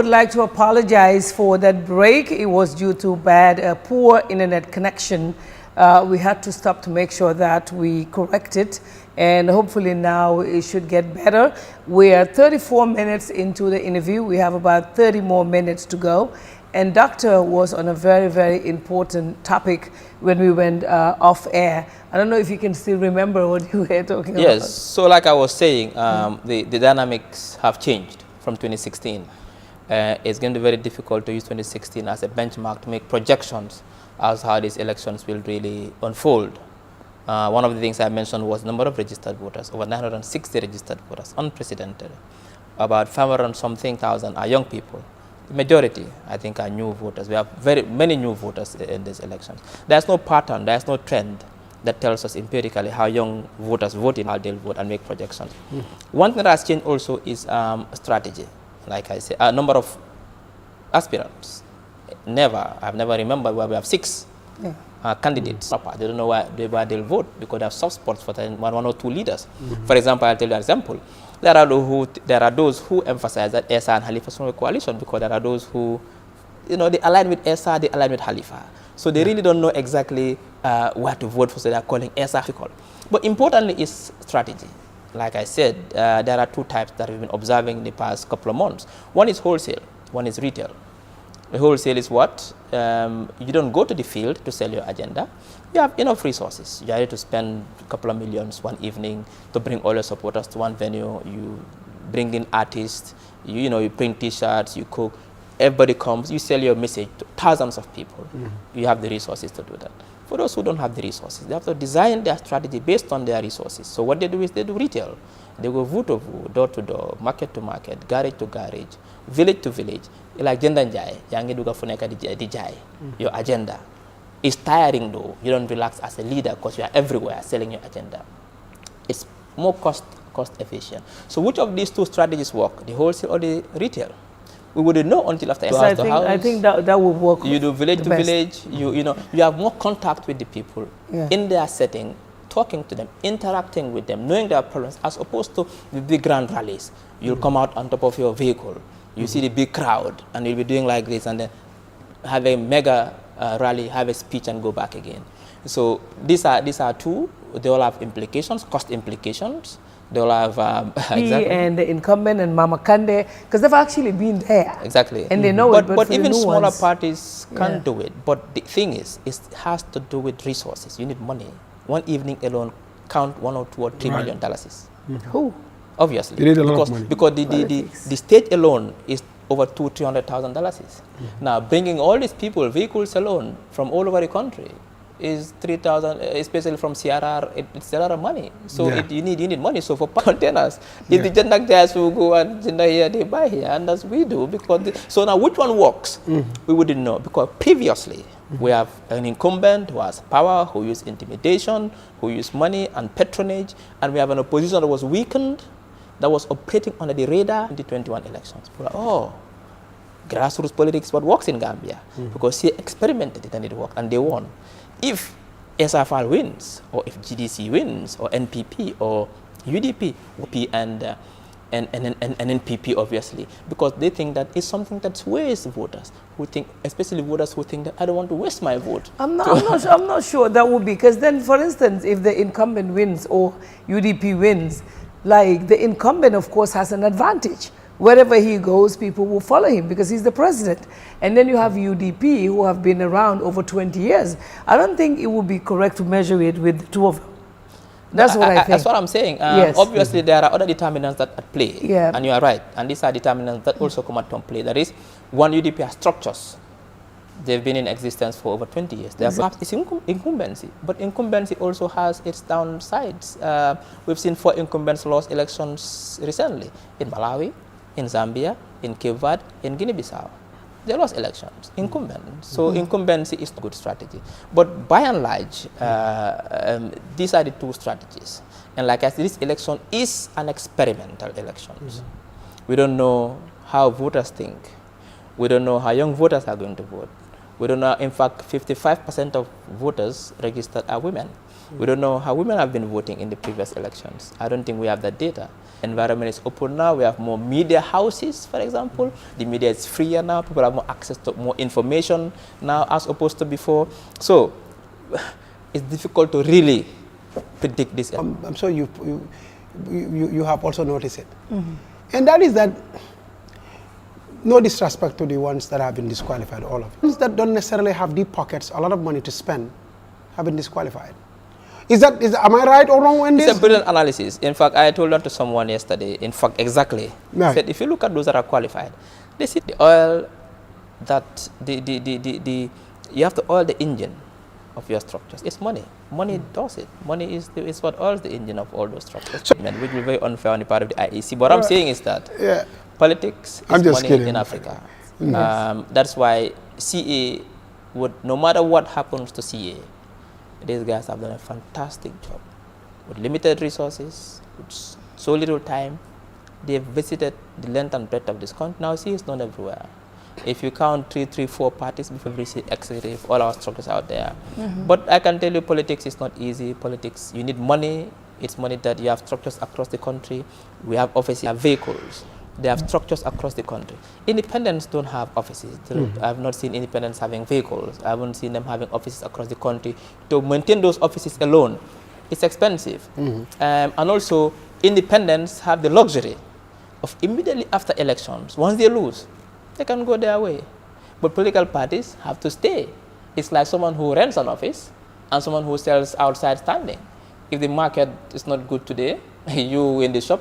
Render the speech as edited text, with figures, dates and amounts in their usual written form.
would like to apologize for that break. It was due to poor internet connection. We had to stop to make sure that we correct it, and hopefully now it should get better. We are 34 minutes into the interview. We have about 30 more minutes to go. And Doctor was on a very, very important topic when we went off air. I don't know if you can still remember what you were talking about. Yes, so like I was saying, the dynamics have changed from 2016. It's going to be very difficult to use 2016 as a benchmark to make projections as how these elections will really unfold. One of the things I mentioned was the number of registered voters, over 960 registered voters, unprecedented. About 500-something thousand are young people. The majority, I think, are new voters. We have very many new voters in these elections. There's no pattern, there's no trend that tells us empirically how young voters vote in, how they'll vote and make projections. One thing that has changed also is strategy. Like I said, a number of aspirants. I've never remembered where we have 6 candidates. They don't know where they'll vote because they have soft spots for one or two leaders. For example, I'll tell you an example. There are those who emphasize that ESA and Halifa form a coalition because there are those who, they align with ESA, they align with Halifa. So they really don't know exactly where to vote for, so they're calling ESA difficult. But importantly is strategy. Like I said, there are 2 types that we've been observing in the past couple of months. One is wholesale, one is retail. The wholesale is what? You don't go to the field to sell your agenda. You have enough resources. You are ready to spend a couple of millions one evening to bring all your supporters to one venue. You bring in artists, you print T-shirts, you cook. Everybody comes, you sell your message to thousands of people. You have the resources to do that. For those who don't have the resources, they have to design their strategy based on their resources. So what they do is they do retail. They go voot to voot, door to door, market to market, garage to garage, village to village. Like gender jai, yangi duga funeka di jai. Your agenda is tiring though. You don't relax as a leader because you are everywhere selling your agenda. It's more cost efficient. So which of these 2 strategies work, the wholesale or the retail? We wouldn't know until after house to house. I think that would work. You do village to village. You have more contact with the people in their setting, talking to them, interacting with them, knowing their problems, as opposed to the big grand rallies. You'll come out on top of your vehicle. You see the big crowd, and you'll be doing like this, and then have a mega rally, have a speech, and go back again. So these are 2. They all have implications, cost implications. They all have exactly. And the incumbent and Mama Kande, because they've actually been there. Exactly. And they know it. But even smaller parties can do it. But the thing is, it has to do with resources. You need money. One evening alone, count $1 or $2 or $3 million. Who? Obviously, they need a lot of money. Because the stage alone is over $200,000. Now, bringing all these people, vehicles alone, from all over the country, is 3,000, especially from CRR. It's a lot of money. So you need money. So for containers, if the gender guys will go and gender here, they buy here, and as we do. So now, which one works? We wouldn't know, because previously we have an incumbent who has power, who used intimidation, who used money and patronage, and we have an opposition that was weakened, that was operating under the radar in the 2021 elections. Grassroots politics is what works in Gambia, because he experimented it and it worked, and they won. If SFR wins, or if GDC wins, or NPP, or UDP, and NPP, obviously, because they think that it's something that sways voters, who think, especially voters who think that I don't want to waste my vote. I'm not sure that would be, because then, for instance, if the incumbent wins or UDP wins, like the incumbent, of course, has an advantage. Wherever he goes, people will follow him because he's the president. And then you have UDP, who have been around over 20 years. I don't think it would be correct to measure it with the 2 of them. That's what I think. That's what I'm saying. Yes. Obviously, there are other determinants that at play. Yeah. And you are right. And these are determinants that also come at play. That is, one, UDP has structures. They've been in existence for over 20 years. Therefore, it's incumbency. But incumbency also has its downsides. We've seen 4 incumbents lost elections recently in Malawi, in Zambia, in Cape Verde, in Guinea-Bissau. They lost elections, incumbents. So incumbency is a good strategy. But by and large, these are the 2 strategies. And like I said, this election is an experimental election. We don't know how voters think. We don't know how young voters are going to vote. We don't know, in fact, 55% of voters registered are women. We don't know how women have been voting in the previous elections. I don't think we have that data. Environment is open now. We have more media houses, for example. The media is freer now. People have more access to more information now as opposed to before. So it's difficult to really predict this. I'm sure you have also noticed it. And that is that, no disrespect to the ones that have been disqualified, all of it. Ones that don't necessarily have deep pockets, a lot of money to spend, have been disqualified. Am I right or wrong in this? It's a brilliant analysis. In fact, I told that to someone yesterday. In fact, exactly. Right. I said, if you look at those that are qualified, they see the oil that you have to oil the engine of your structures. It's money. Money does it. Money is what oils the engine of all those structures. So, which will be very unfair on the part of the IEC. But what I'm saying is that politics is money in Africa. Yes. That's why CA would, no matter what happens to CA, these guys have done a fantastic job. With limited resources, with so little time, they've visited the length and breadth of this country. Now CA is not everywhere. If you count 3, 4 parties before we see executive, all our structures out there. But I can tell you politics is not easy. Politics, you need money. It's money that you have structures across the country. We have offices, we have vehicles. They have structures across the country. Independents don't have offices. I've not seen independents having vehicles. I haven't seen them having offices across the country. To maintain those offices alone, it's expensive. And also, independents have the luxury of immediately after elections, once they lose, they can go their way. But political parties have to stay. It's like someone who rents an office and someone who sells outside standing. If the market is not good today, you in the shop,